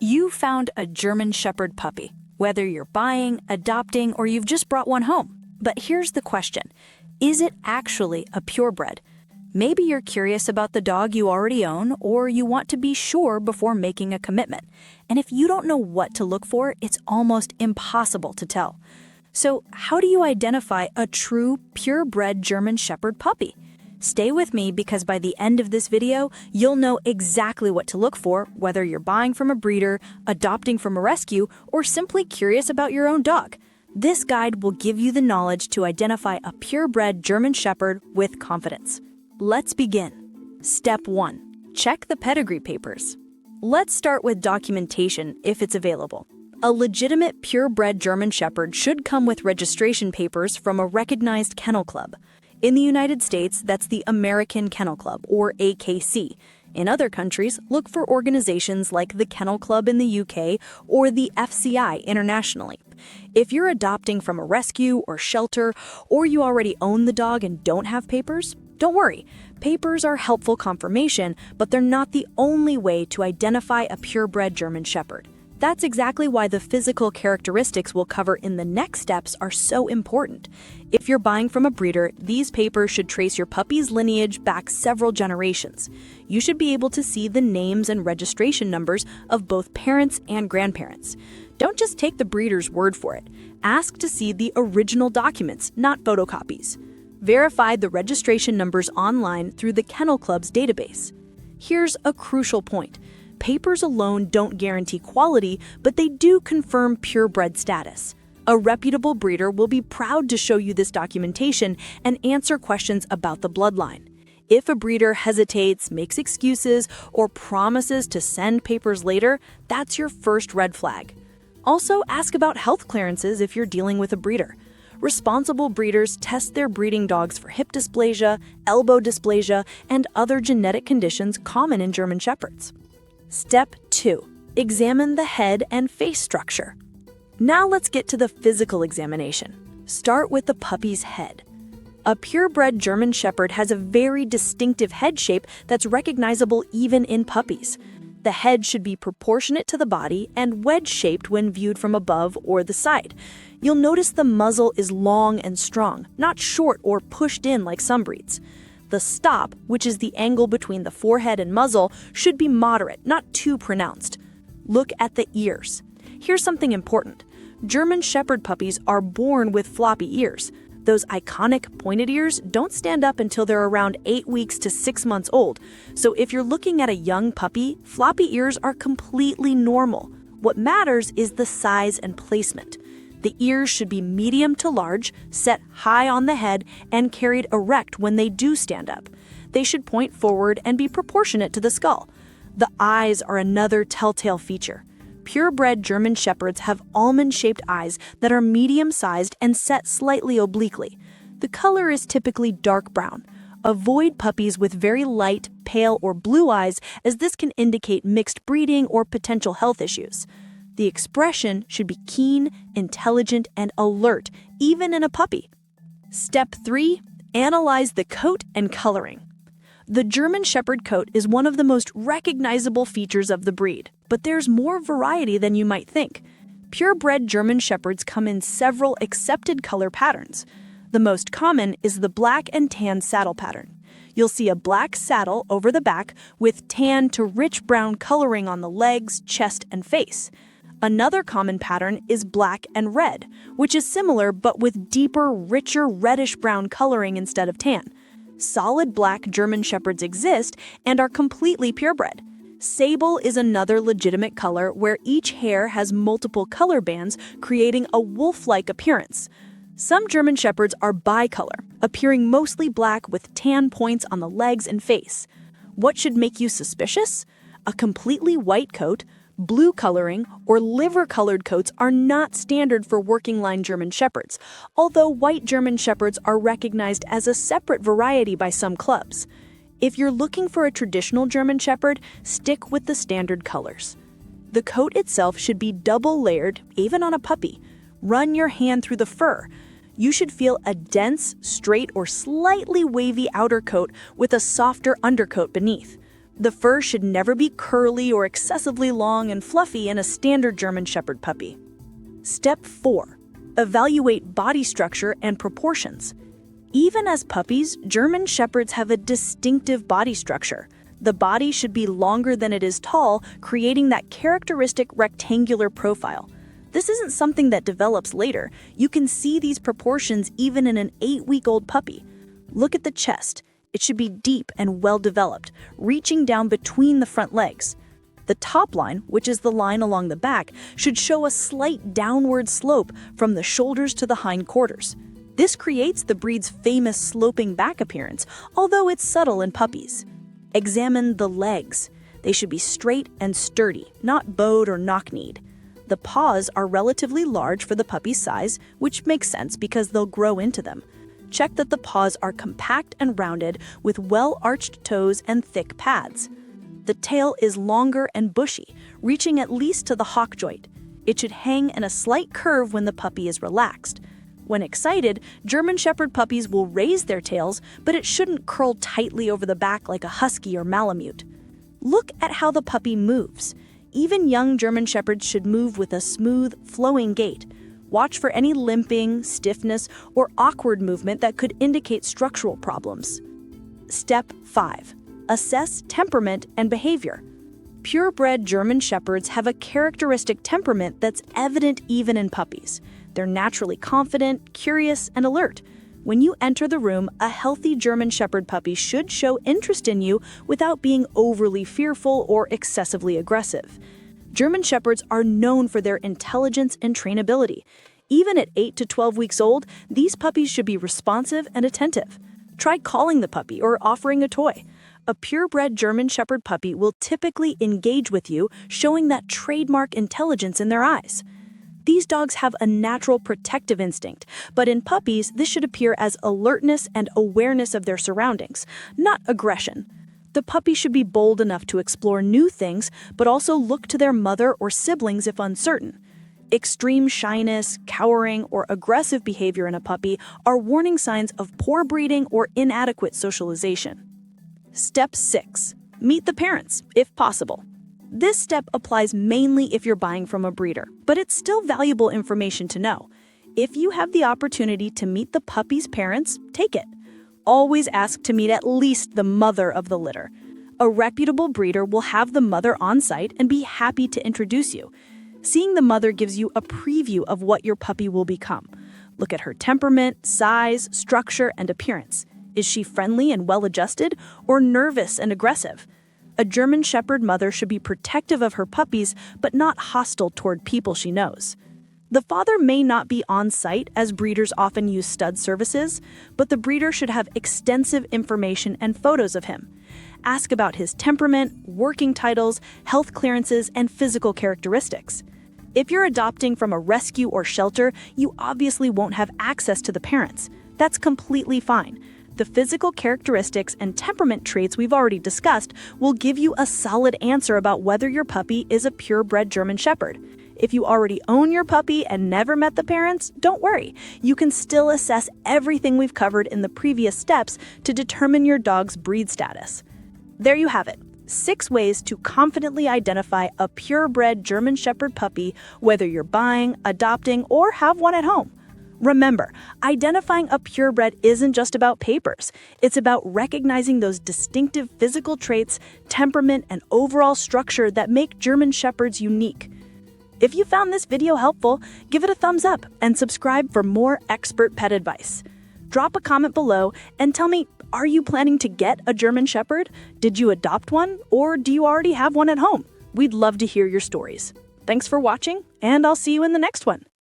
You found a German Shepherd puppy, whether you're buying, adopting, or you've just brought one home. But here's the question. Is it actually a purebred? Maybe you're curious about the dog you already own, or you want to be sure before making a commitment. And if you don't know what to look for, it's almost impossible to tell. So how do you identify a true purebred German Shepherd puppy? Stay with me because by the end of this video, you'll know exactly what to look for, whether you're buying from a breeder, adopting from a rescue, or simply curious about your own dog. This guide will give you the knowledge to identify a purebred German Shepherd with confidence. Let's begin. Step 1. Check the pedigree papers. Let's start with documentation if it's available. A legitimate purebred German Shepherd should come with registration papers from a recognized kennel club. In the United States, that's the American Kennel Club, or AKC. In other countries, look for organizations like the Kennel Club in the UK or the FCI internationally. If you're adopting from a rescue or shelter, or you already own the dog and don't have papers, don't worry. Papers are helpful confirmation, but they're not the only way to identify a purebred German Shepherd. That's exactly why the physical characteristics we'll cover in the next steps are so important. If you're buying from a breeder, these papers should trace your puppy's lineage back several generations. You should be able to see the names and registration numbers of both parents and grandparents. Don't just take the breeder's word for it. Ask to see the original documents, not photocopies. Verify the registration numbers online through the Kennel Club's database. Here's a crucial point. Papers alone don't guarantee quality, but they do confirm purebred status. A reputable breeder will be proud to show you this documentation and answer questions about the bloodline. If a breeder hesitates, makes excuses, or promises to send papers later, that's your first red flag. Also, ask about health clearances if you're dealing with a breeder. Responsible breeders test their breeding dogs for hip dysplasia, elbow dysplasia, and other genetic conditions common in German Shepherds. Step 2. Examine the head and face structure. Now let's get to the physical examination. Start with the puppy's head. A purebred German Shepherd has a very distinctive head shape that's recognizable even in puppies. The head should be proportionate to the body and wedge-shaped when viewed from above or the side. You'll notice the muzzle is long and strong, not short or pushed in like some breeds. The stop, which is the angle between the forehead and muzzle, should be moderate, not too pronounced. Look at the ears. Here's something important. German Shepherd puppies are born with floppy ears. Those iconic pointed ears don't stand up until they're around 8 weeks to 6 months old. So if you're looking at a young puppy, floppy ears are completely normal. What matters is the size and placement. The ears should be medium to large, set high on the head, and carried erect when they do stand up. They should point forward and be proportionate to the skull. The eyes are another telltale feature. Purebred German Shepherds have almond-shaped eyes that are medium-sized and set slightly obliquely. The color is typically dark brown. Avoid puppies with very light, pale, or blue eyes, as this can indicate mixed breeding or potential health issues. The expression should be keen, intelligent, and alert, even in a puppy. Step 3. Analyze the coat and coloring. The German Shepherd coat is one of the most recognizable features of the breed, but there's more variety than you might think. Purebred German Shepherds come in several accepted color patterns. The most common is the black and tan saddle pattern. You'll see a black saddle over the back with tan to rich brown coloring on the legs, chest, and face. Another common pattern is black and red, which is similar but with deeper, richer reddish-brown coloring instead of tan. Solid black German Shepherds exist and are completely purebred. Sable is another legitimate color where each hair has multiple color bands, creating a wolf-like appearance. Some German Shepherds are bicolor, appearing mostly black with tan points on the legs and face. What should make you suspicious? A completely white coat, blue coloring, or liver-colored coats are not standard for working-line German Shepherds, although white German Shepherds are recognized as a separate variety by some clubs. If you're looking for a traditional German Shepherd, stick with the standard colors. The coat itself should be double-layered, even on a puppy. Run your hand through the fur. You should feel a dense, straight, or slightly wavy outer coat with a softer undercoat beneath. The fur should never be curly or excessively long and fluffy in a standard German Shepherd puppy. Step 4. Evaluate body structure and proportions. Even as puppies, German Shepherds have a distinctive body structure. The body should be longer than it is tall, creating that characteristic rectangular profile. This isn't something that develops later. You can see these proportions even in an 8-week-old puppy. Look at the chest. It should be deep and well-developed, reaching down between the front legs. The top line, which is the line along the back, should show a slight downward slope from the shoulders to the hindquarters. This creates the breed's famous sloping back appearance, although it's subtle in puppies. Examine the legs. They should be straight and sturdy, not bowed or knock-kneed. The paws are relatively large for the puppy's size, which makes sense because they'll grow into them. Check that the paws are compact and rounded with well-arched toes and thick pads. The tail is longer and bushy, reaching at least to the hock joint. It should hang in a slight curve when the puppy is relaxed. When excited, German Shepherd puppies will raise their tails, but it shouldn't curl tightly over the back like a husky or Malamute. Look at how the puppy moves. Even young German Shepherds should move with a smooth, flowing gait. Watch for any limping, stiffness, or awkward movement that could indicate structural problems. Step 5. Assess temperament and behavior. Purebred German Shepherds have a characteristic temperament that's evident even in puppies. They're naturally confident, curious, and alert. When you enter the room, a healthy German Shepherd puppy should show interest in you without being overly fearful or excessively aggressive. German Shepherds are known for their intelligence and trainability. Even at 8 to 12 weeks old, these puppies should be responsive and attentive. Try calling the puppy or offering a toy. A purebred German Shepherd puppy will typically engage with you, showing that trademark intelligence in their eyes. These dogs have a natural protective instinct, but in puppies, this should appear as alertness and awareness of their surroundings, not aggression. The puppy should be bold enough to explore new things, but also look to their mother or siblings if uncertain. Extreme shyness, cowering, or aggressive behavior in a puppy are warning signs of poor breeding or inadequate socialization. Step 6. Meet the parents, if possible. This step applies mainly if you're buying from a breeder, but it's still valuable information to know. If you have the opportunity to meet the puppy's parents, take it. Always ask to meet at least the mother of the litter. A reputable breeder will have the mother on site and be happy to introduce you. Seeing the mother gives you a preview of what your puppy will become. Look at her temperament, size, structure, and appearance. Is she friendly and well-adjusted, or nervous and aggressive? A German Shepherd mother should be protective of her puppies, but not hostile toward people she knows. The father may not be on site, as breeders often use stud services, but the breeder should have extensive information and photos of him. Ask about his temperament, working titles, health clearances, and physical characteristics. If you're adopting from a rescue or shelter, you obviously won't have access to the parents. That's completely fine. The physical characteristics and temperament traits we've already discussed will give you a solid answer about whether your puppy is a purebred German Shepherd. If you already own your puppy and never met the parents, don't worry. You can still assess everything we've covered in the previous steps to determine your dog's breed status. There you have it. 6 ways to confidently identify a purebred German Shepherd puppy, whether you're buying, adopting, or have one at home. Remember, identifying a purebred isn't just about papers. It's about recognizing those distinctive physical traits, temperament, and overall structure that make German Shepherds unique. If you found this video helpful, give it a thumbs up and subscribe for more expert pet advice. Drop a comment below and tell me, are you planning to get a German Shepherd? Did you adopt one, or do you already have one at home? We'd love to hear your stories. Thanks for watching, and I'll see you in the next one.